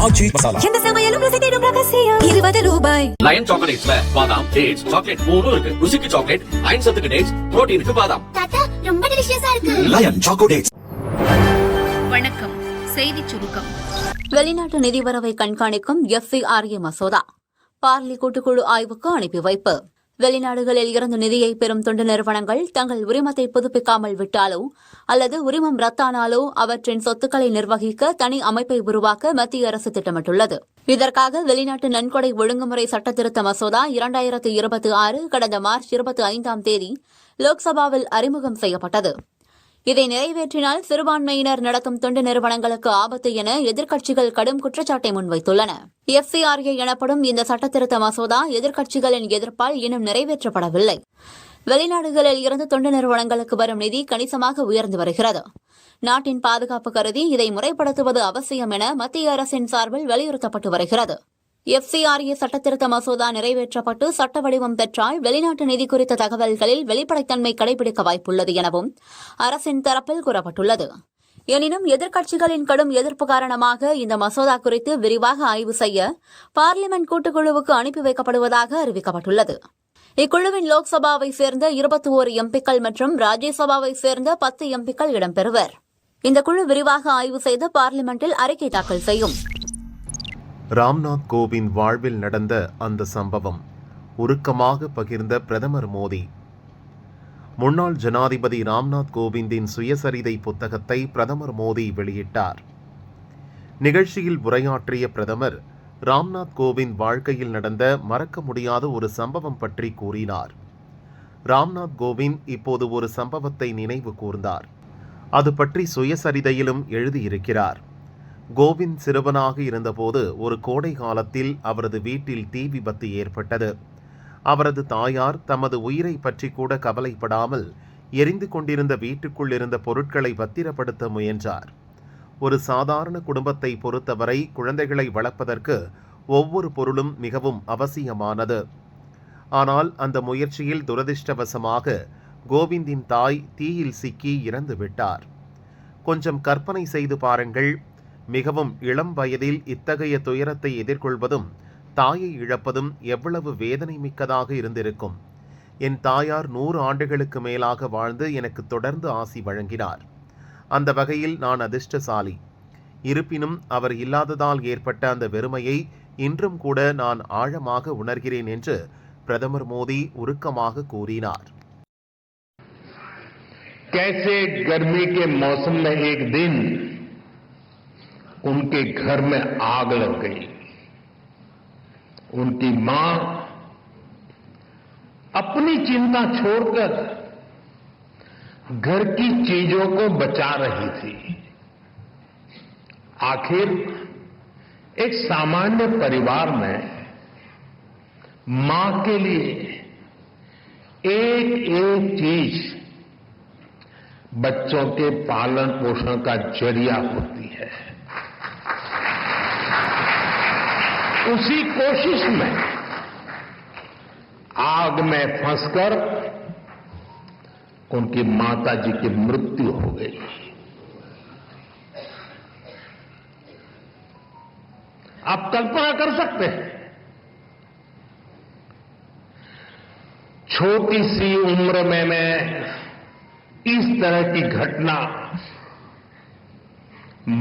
ஆச்சி மசாலா. எந்த சமையலும் ருசி தேடும் ரகசியம் 20 ரூபாய். லயன் சாக்லேட்ஸ்ல பாதாம், டேட்ஸ், சாக்லேட் மூணும் இருக்கு. ருசிக்கு சாக்லேட், அயன் சத்துக்கு டேட்ஸ், புரோட்டீனுக்கு பாதாம். தாத்தா ரொம்ப டெலிஷியஸா இருக்கு. Lion choco dates. வணக்கம். செய்திச் சுருக்கம். வெளிநாட்டு நிதிவரவை கண்காணிக்கும் FCRA மசோதா பார்லி கூட்டுக்குழு ஆய்வுக்கு அனுப்பி வைப்பு. வெளிநாடுகளில் இருந்து நிதியை பெறும் தொண்டு நிறுவனங்கள் தங்கள் உரிமத்தை புதுப்பிக்காமல் விட்டாலோ அல்லது உரிமம் ரத்தானாலோ அவற்றின் சொத்துக்களை நிர்வகிக்க தனி அமைப்பை உருவாக்க மத்திய அரசு திட்டமிட்டுள்ளது. இதற்காக வெளிநாட்டு நன்கொடை ஒழுங்குமுறை சட்டத்திருத்த மசோதா 2026 கடந்த மார்ச் 25ஆம் தேதி லோக்சபாவில் அறிமுகம் செய்யப்பட்டது. இதை நிறைவேற்றினால் சிறுபான்மையினர் நடத்தும் தொண்டு நிறுவனங்களுக்கு ஆபத்து என எதிர்க்கட்சிகள் கடும் குற்றச்சாட்டை முன்வைத்துள்ளன. FCRA எனப்படும் இந்த சட்டத்திருத்த மசோதா எதிர்க்கட்சிகளின் எதிர்ப்பால் இன்னும் நிறைவேற்றப்படவில்லை. வெளிநாடுகளில் இருந்து தொண்டு நிறுவனங்களுக்கு வரும் நிதி கணிசமாக உயர்ந்து வருகிறது. நாட்டின் பாதுகாப்பு கருதி இதை முறைப்படுத்துவது அவசியம் என மத்திய அரசின் சார்பில் வலியுறுத்தப்பட்டு வருகிறது. FCRA சட்டத்திருத்த மசோதா நிறைவேற்றப்பட்டு சட்ட வடிவம் பெற்றால் வெளிநாட்டு நிதி குறித்த தகவல்களில் வெளிப்படைத்தன்மை கடைபிடிக்க வாய்ப்புள்ளது எனவும் அரசின் தரப்பில் கூறப்பட்டுள்ளது. எனினும் எதிர்க்கட்சிகளின் கடும் எதிர்ப்பு காரணமாக இந்த மசோதா குறித்து விரிவாக ஆய்வு செய்ய பார்லிமென்ட் கூட்டுக்குழுவுக்கு அனுப்பி வைக்கப்படுவதாக அறிவிக்கப்பட்டுள்ளது. இக்குழுவின் லோக்சபாவை சேர்ந்த 21 எம்பிக்கள் மற்றும் ராஜ்யசபாவை சேர்ந்த 10 எம்பிக்கள் இடம்பெறுவர். இந்த குழு விரிவாக ஆய்வு செய்து பார்லிமென்ட்டில் அறிக்கை தாக்கல் செய்யும். ராம்நாத் கோவிந்த் வாழ்வில் நடந்த அந்த சம்பவம் உருக்கமாக பகிர்ந்த பிரதமர் மோடி. முன்னாள் ஜனாதிபதி ராம்நாத் கோவிந்தின் சுயசரிதை புத்தகத்தை பிரதமர் மோடி வெளியிட்டார். நிகழ்ச்சியில் உரையாற்றிய பிரதமர் ராம்நாத் கோவிந்த் வாழ்க்கையில் நடந்த மறக்க முடியாத ஒரு சம்பவம் பற்றி கூறினார். ராம்நாத் கோவிந்த் இப்போது ஒரு சம்பவத்தை நினைவு கூர்ந்தார். அது பற்றி சுயசரிதையிலும் எழுதியிருக்கிறார். கோவிந்த் சிறுவனாக இருந்தபோது ஒரு கோடை காலத்தில் அவரது வீட்டில் தீ விபத்து ஏற்பட்டது. அவரது தாயார் தமது உயிரை பற்றி கூட கவலைப்படாமல் எரிந்து கொண்டிருந்த வீட்டுக்குள் இருந்த பொருட்களை பத்திரப்படுத்த முயன்றார். ஒரு சாதாரண குடும்பத்தை பொறுத்தவரை குழந்தைகளை வளர்ப்பதற்கு ஒவ்வொரு பொருளும் மிகவும் அவசியமானது. ஆனால் அந்த முயற்சியில் துரதிர்ஷ்டவசமாக கோவிந்தின் தாய் தீயில் சிக்கி இறந்து விட்டார். கொஞ்சம் கற்பனை செய்து பாருங்கள். மிகவும் இளம் வயதில் இத்தகைய துயரத்தை எதிர்கொள்வதும் தாயை இழப்பதும் எவ்வளவு வேதனை மிக்கதாக இருந்திருக்கும். என் தாயார் 100 ஆண்டுகளுக்கு மேலாக வாழ்ந்து எனக்கு தொடர்ந்து ஆசி வழங்கினார். அந்த வகையில் நான் அதிர்ஷ்டசாலி. இருப்பினும் அவர் இல்லாததால் ஏற்பட்ட அந்த வெறுமையை இன்றும் கூட நான் ஆழமாக உணர்கிறேன் என்று பிரதமர் மோடி உருக்கமாக கூறினார். कैसे गर्मी के मौसम में एक दिन उनके घर में आग लग गई. उनकी मां अपनी चिंता छोड़कर घर की चीजों को बचा रही थी. आखिर एक सामान्य परिवार में मां के लिए एक एक चीज बच्चों के पालन पोषण का जरिया होती है. उसी कोशिश में आग में फंसकर उनकी माताजी की मृत्यु हो गई. आप कल्पना कर सकते हैं, छोटी सी उम्र में इस तरह की घटना,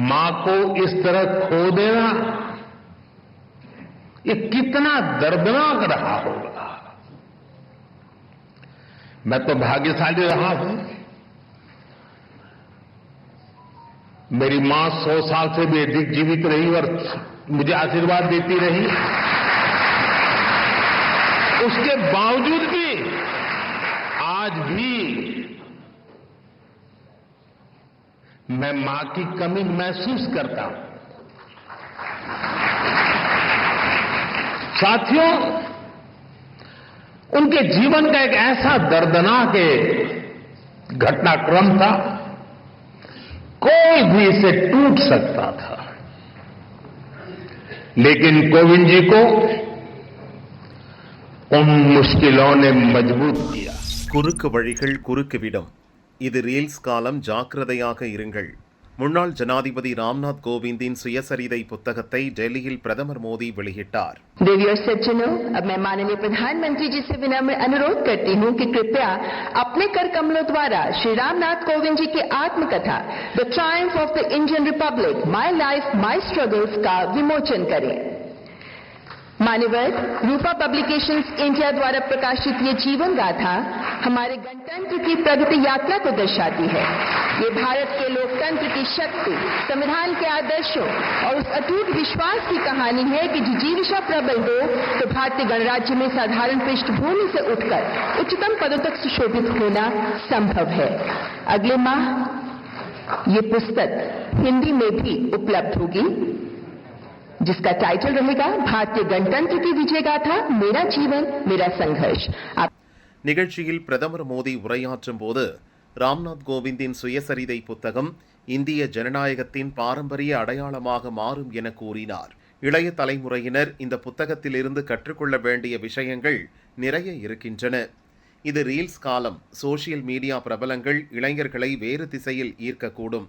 मां को इस तरह खो देना, ये कितना दर्दनाक रहा होगा. मैं तो भाग्यशाली रहा हूं. मेरी मां 100 साल से भी अधिक जीवित रही और मुझे आशीर्वाद देती रही. उसके बावजूद भी आज भी मैं मां की कमी महसूस करता हूं. साथियों, उनके जीवन का एक ऐसा दर्दनाक घटनाक्रम था, कोई भी इसे टूट सकता था. लेकिन कोविंद जी को उन मुश्किलों ने मजबूत किया. குறுக்கு வழிகள் குறுக்குவிடும். இது ரீல்ஸ் காலம், ஜாக்கிரதையாக இருங்கள். முன்னாள் ஜனாதிபதி ராம்நாத் கோவிந்தின் சுயசரிதை புத்தகத்தை டெல்லியில் பிரதமர் மோடி வெளியிட்டார். देवी और सज्जनों, अब मैं माननीय प्रधानमंत्री जी से विनम्र अनुरोध करती हूँ कि कृपया अपने कर कमलों द्वारा श्री रामनाथ कोविंद जी की आत्मकथा the Triumph of the Indian Republic, my life my struggles का विमोचन करें. मान्यवर, रूपा पब्लिकेशंस इंडिया द्वारा प्रकाशित ये जीवन गाथा हमारे गणतंत्र की प्रगति यात्रा को दर्शाती है. ये भारत के लोकतंत्र की शक्ति, संविधान के आदर्शों और उस अटूट विश्वास की कहानी है कि जिजीविषा प्रबल हो तो भारतीय गणराज्य में साधारण पृष्ठभूमि से उठकर उच्चतम पदों तक सुशोभित होना संभव है. अगले माह ये पुस्तक हिंदी में भी उपलब्ध होगी, जिसका टाइटल रहेगा भारतीय गणतंत्र की विजय गाथा, मेरा जीवन मेरा संघर्ष. நிகழ்ச்சியில் பிரதமர் மோடி உரையாற்றும் போது ராம்நாத் கோவிந்தின் சுயசரிதை புத்தகம் இந்திய ஜனநாயகத்தின் பாரம்பரிய அடையாளமாக மாறும் என கூறினார். இளைய தலைமுறையினர் இந்த புத்தகத்திலிருந்து கற்றுக்கொள்ள வேண்டிய விஷயங்கள் நிறைய இருக்கின்றன. இது ரீல்ஸ் காலம். சோசியல் மீடியா பிரபலங்கள் இளைஞர்களை வேறு திசையில் ஈர்க்கக்கூடும்.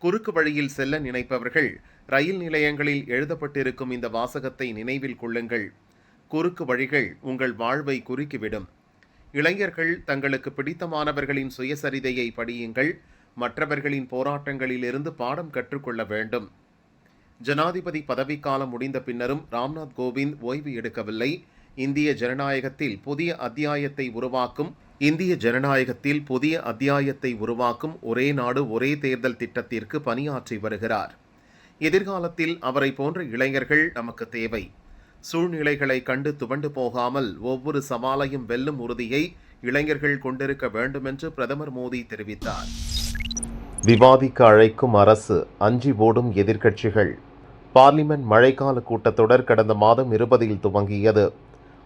குறுக்கு வழியில் செல்ல நினைப்பவர்கள் ரயில் நிலையங்களில் எழுதப்பட்டிருக்கும் இந்த வாசகத்தை நினைவில் கொள்ளுங்கள். குறுக்கு வழிகள் உங்கள் வாழ்வை குறுக்கிவிடும். இளைஞர்கள் தங்களுக்கு பிடித்தமானவர்களின் சுயசரிதையை படியுங்கள். மற்றவர்களின் போராட்டங்களிலிருந்து பாடம் கற்றுக்கொள்ள வேண்டும். ஜனாதிபதி பதவிக்காலம் முடிந்த பின்னரும் ராம்நாத் கோவிந்த் ஓய்வு எடுக்கவில்லை. இந்திய ஜனநாயகத்தில் புதிய அத்தியாயத்தை உருவாக்கும் ஒரே நாடு ஒரே தேர்தல் திட்டத்திற்கு பணியாற்றி வருகிறார். எதிர்காலத்தில் அவரை போன்ற இளைஞர்கள் நமக்கு தேவை. சூழ்நிலைகளை கண்டு துவண்டு போகாமல் ஒவ்வொரு சவாலையும் வெல்லும் உறுதியை இளைஞர்கள் கொண்டிருக்க வேண்டும் என்று பிரதமர் மோடி தெரிவித்தார். விவாதிக்க அழைக்கும் அரசு, அஞ்சி ஓடும் எதிர்க்கட்சிகள். பார்லிமென்ட் மழைக்கால கூட்டத்தொடர் கடந்த மாதம் 20 துவங்கியது.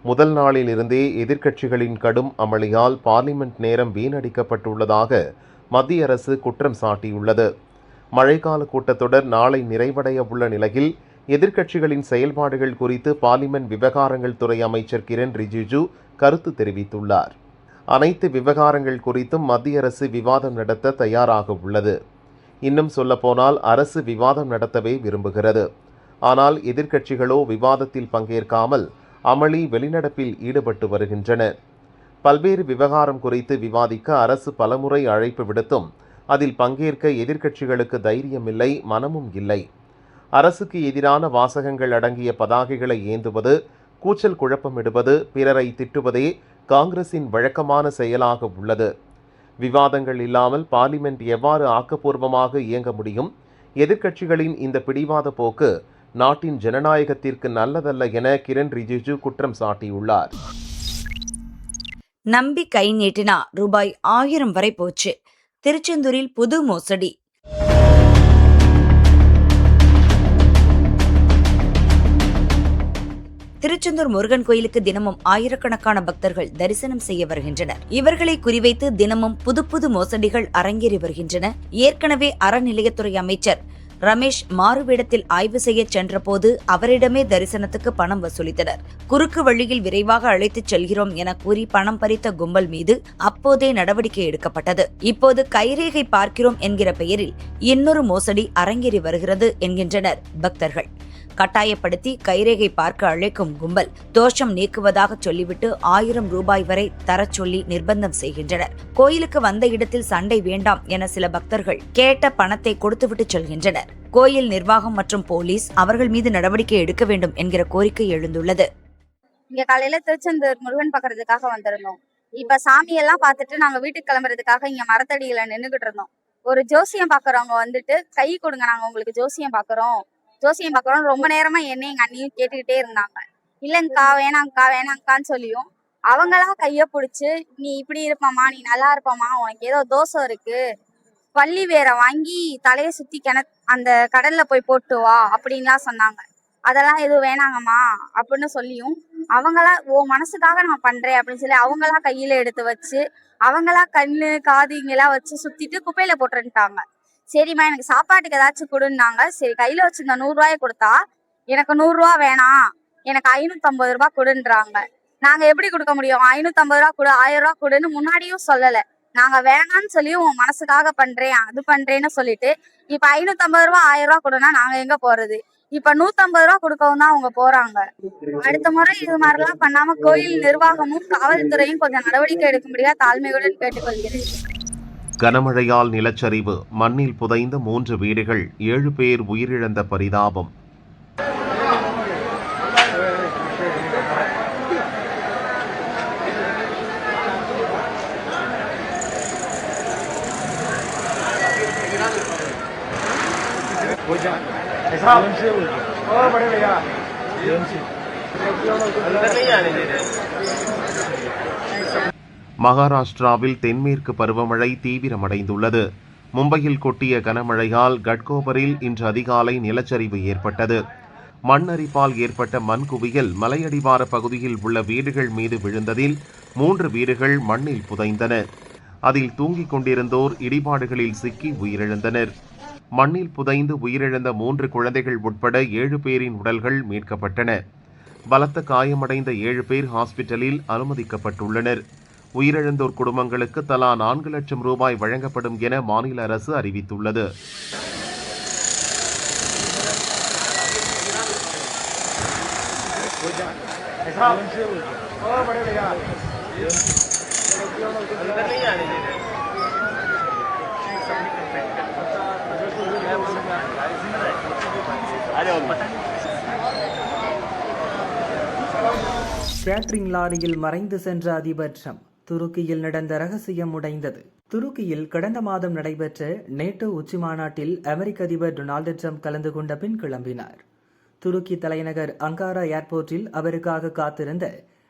முதல் நாளில் இருந்தே எதிர்க்கட்சிகளின் கடும் அமளியால் பார்லிமென்ட் நேரம் வீணடிக்கப்பட்டுள்ளதாக மத்திய அரசு குற்றம் சாட்டியுள்ளது. மழைக்கால கூட்டத்தொடர் நாளை நிறைவடைய உள்ள நிலையில் எதிர்க்கட்சிகளின் செயல்பாடுகள் குறித்து பார்லிமென்ட் விவகாரங்கள் துறை அமைச்சர் கிரண் ரிஜிஜு கருத்து தெரிவித்துள்ளார். அனைத்து விவகாரங்கள் குறித்தும் மத்திய அரசு விவாதம் நடத்த தயாராக உள்ளது. இன்னும் சொல்லப்போனால் அரசு விவாதம் நடத்தவே விரும்புகிறது. ஆனால் எதிர்க்கட்சிகளோ விவாதத்தில் பங்கேற்காமல் அமளி வெளிநடப்பில் ஈடுபட்டு வருகின்றன. பல்வேறு விவகாரம் குறித்து விவாதிக்க அரசு பலமுறை அழைப்பு விடுத்தும் அதில் பங்கேற்க எதிர்க்கட்சிகளுக்கு தைரியமில்லை, மனமும் இல்லை. அரசுக்கு எதிரான வாசகங்கள் அடங்கிய பதாகைகளை ஏந்துவது, கூச்சல் குழப்பமிடுவது, பிறரை திட்டுவதே காங்கிரசின் வழக்கமான செயலாக உள்ளது. விவாதங்கள் இல்லாமல் பார்லிமென்ட் எவ்வாறு ஆக்கப்பூர்வமாக இயங்க முடியும்? எதிர்க்கட்சிகளின் இந்த பிடிவாத போக்கு நாட்டின் ஜனநாயகத்திற்கு நல்லதல்ல என கிரண் ரிஜிஜு குற்றம் சாட்டியுள்ளார். நம்பி கை நீட்டினா ரூபாய் 1000 வரை போச்சு. திருச்செந்தூரில் புது மோசடி. திருச்செந்தூர் முருகன் கோயிலுக்கு தினமும் ஆயிரக்கணக்கான பக்தர்கள் தரிசனம் செய்ய வருகின்றனர். இவர்களை குறிவைத்து தினமும் புது மோசடிகள் அரங்கேறி வருகின்றன. ஏற்கனவே அறநிலையத்துறை அமைச்சர் ரமேஷ் மாறுவேடத்தில் ஆய்வு செய்ய சென்றபோது அவரிடமே தரிசனத்துக்கு பணம் வசூலித்தனர். குறுக்கு வழியில் விரைவாக அழைத்துச் செல்கிறோம் என கூறி பணம் பறித்த கும்பல் மீது அப்போதே நடவடிக்கை எடுக்கப்பட்டது. இப்போது கைரேகை பார்க்கிறோம் என்கிற பெயரில் இன்னொரு மோசடி அரங்கேறி வருகிறது என்கின்றனர் பக்தர்கள். கட்டாயப்படுத்தி கைரேகை பார்க்க அழைக்கும் கும்பல் தோஷம் நீக்குவதாக சொல்லிவிட்டு 1000 ரூபாய் வரை தரச் சொல்லி நிர்பந்தம் செய்கின்றனர். கோயிலுக்கு வந்த இடத்தில் சண்டை வேண்டாம் என சில பக்தர்கள் கேட்ட பணத்தை கொடுத்துவிட்டு செல்கின்றனர். கோயில் நிர்வாகம் மற்றும் போலீஸ் அவர்கள் மீது நடவடிக்கை எடுக்க வேண்டும் என்கிற கோரிக்கை எழுந்துள்ளது. இங்க காலையில திருச்செந்தூர் முருகன் பாக்குறதுக்காக வந்திருந்தோம். இப்ப சாமியெல்லாம் பார்த்துட்டு நாங்க வீட்டுக்கு கிளம்புறதுக்காக இங்க மரத்தடியில நின்னுகிட்டு இருந்தோம். ஒரு ஜோசியம் பாக்குறவங்க வந்துட்டு கை கொடுங்க, நாங்க உங்களுக்கு ஜோசியம் பாக்குறோம் ரொம்ப நேரமா என்ன எங்க அண்ணியும் கேட்டுக்கிட்டே இருந்தாங்க. இல்லங்கா வேணாங்கான்னு சொல்லியும் அவங்களா கைய பிடிச்சு, நீ இப்படி இருப்பமா, நீ நல்லா இருப்பமா, உனக்கு ஏதோ தோசம் இருக்கு, பள்ளி வேற வாங்கி தலைய சுத்தி அந்த கடல்ல போய் போட்டு வா அப்படின்லாம் சொன்னாங்க. அதெல்லாம் எதுவும் வேணாங்கம்மா அப்படின்னு சொல்லியும் அவங்களா மனசுக்காக நான் பண்றேன் அப்படின்னு சொல்லி அவங்களா கையில எடுத்து வச்சு அவங்களா கண்ணு காது இங்கெல்லாம் வச்சு சுத்திட்டு குப்பையில போட்டுட்டாங்க. சரிம்மா எனக்கு சாப்பாட்டுக்கு ஏதாச்சும் கொடுன்னாங்க. சரி கையில வச்சிருந்த 100 ரூபாயை கொடுத்தா எனக்கு 100 ரூபா வேணாம், எனக்கு 550 ரூபாய் கொடுன்றாங்க. நாங்க எப்படி கொடுக்க முடியும்? 550 ரூபா கொடு, 1000 ரூபா கொடுன்னு முன்னாடியும் சொல்லல. நாங்க வேணான்னு சொல்லி உன் மனசுக்காக பண்றேன் அது பண்றேன்னு சொல்லிட்டு இப்ப 550 ரூபா 1000 ரூபா கொடுனா நாங்க எங்க போறது? இப்ப 150 ரூபா கொடுக்கவும் தான் அவங்க போறாங்க. அடுத்த முறை இது மாதிரிலாம் பண்ணாம கோயில் நிர்வாகமும் காவல்துறையும் கொஞ்சம் நடவடிக்கை எடுக்கும்படியா தாழ்மையுடன் கேட்டுக்கொள்கிறேன். கனமழையால் நிலச்சரிவு, மண்ணில் புதைந்த 3 வீடுகள், 7 பேர் உயிரிழந்த பரிதாபம். மகாராஷ்டிராவில் தென்மேற்கு பருவமழை தீவிரமடைந்துள்ளது. மும்பையில் கொட்டிய கனமழையால் கட்கோபரில் இன்று அதிகாலை நிலச்சரிவு ஏற்பட்டது. மண் அரிப்பால் ஏற்பட்ட மண் குவியல் மலையடிவார பகுதியில் உள்ள வீடுகள் மீது விழுந்ததில் 3 வீடுகள் மண்ணில் புதைந்தன. அதில் தூங்கிக் கொண்டிருந்தோர் இடிபாடுகளில் சிக்கி உயிரிழந்தனர். மண்ணில் புதைந்து உயிரிழந்த 3 குழந்தைகள் உட்பட 7 பேரின் உடல்கள் மீட்கப்பட்டன. பலத்த காயமடைந்த 7 பேர் ஹாஸ்பிட்டலில் அனுமதிக்கப்பட்டுள்ளனர். உயிரிழந்தோர் குடும்பங்களுக்கு தலா 4 லட்சம் ரூபாய் வழங்கப்படும் என மாநில அரசு அறிவித்துள்ளது. கேட்டரிங் லாரியில் மறைந்து சென்ற அதிபர் ட்ரம்ப். துருக்கியில் நடந்த ரகசியம் உடைந்தது. துருக்கியில் கடந்த மாதம் நடைபெற்ற நேட்டோ உச்சி மாநாட்டில் அமெரிக்க அதிபர் டொனால்டு ட்ரம்ப் கலந்து கொண்ட பின் கிளம்பினார். துருக்கி தலைநகர் அங்காரா ஏர்போர்ட்டில் அவருக்காக காத்திருந்த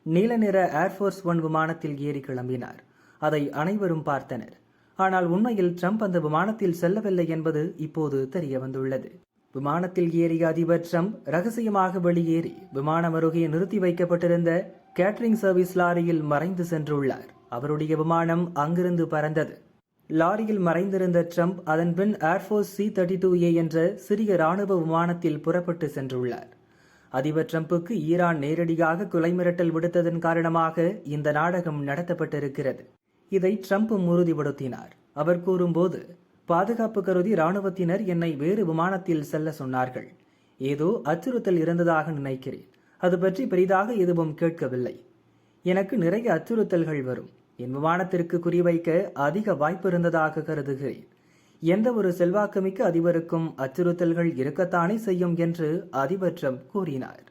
நீல நிற ஏர்ஃபோர்ஸ் 1 விமானத்தில் ஏறி கிளம்பினார். அதை அனைவரும் பார்த்தனர். ஆனால் உண்மையில் ட்ரம்ப் அந்த விமானத்தில் செல்லவில்லை என்பது இப்போது தெரிய வந்துள்ளது. விமானத்தில் ஏறிய அதிபர் ட்ரம்ப் ரகசியமாக வெளியேறி விமானம் அருகே நிறுத்தி வைக்கப்பட்டிருந்த கேட்டரிங் சர்வீஸ் லாரியில் மறைந்து சென்றுள்ளார். அவருடைய விமானம் அங்கிருந்து பறந்தது. லாரியில் மறைந்திருந்த ட்ரம்ப் அதன்பின் ஏர்ஃபோர்ஸ் C-32A என்ற சிறிய ராணுவ விமானத்தில் புறப்பட்டு சென்றுள்ளார். அதிபர் ட்ரம்புக்கு ஈரான் நேரடியாக கொலை மிரட்டல் விடுத்ததன் காரணமாக இந்த நாடகம் நடத்தப்பட்டிருக்கிறது. இதை ட்ரம்பும் உறுதிப்படுத்தினார். அவர் கூறும்போது, பாதுகாப்பு கருதி ராணுவத்தினர் என்னை வேறு விமானத்தில் செல்ல சொன்னார்கள். ஏதோ அச்சுறுத்தல் இருந்ததாக நினைக்கிறேன். அது பற்றி பெரிதாக எதுவும் கேட்கவில்லை. எனக்கு நிறைய அச்சுறுத்தல்கள் வரும். என் விமானத்திற்கு குறிவைக்க அதிக வாய்ப்பு இருந்ததாக கருதுகிறேன். எந்த ஒரு செல்வாக்குமிக்க அதிபருக்கும் அச்சுறுத்தல்கள் இருக்கத்தானே செய்யும் என்று அதிபர் ட்ரம்ப் கூறினார்.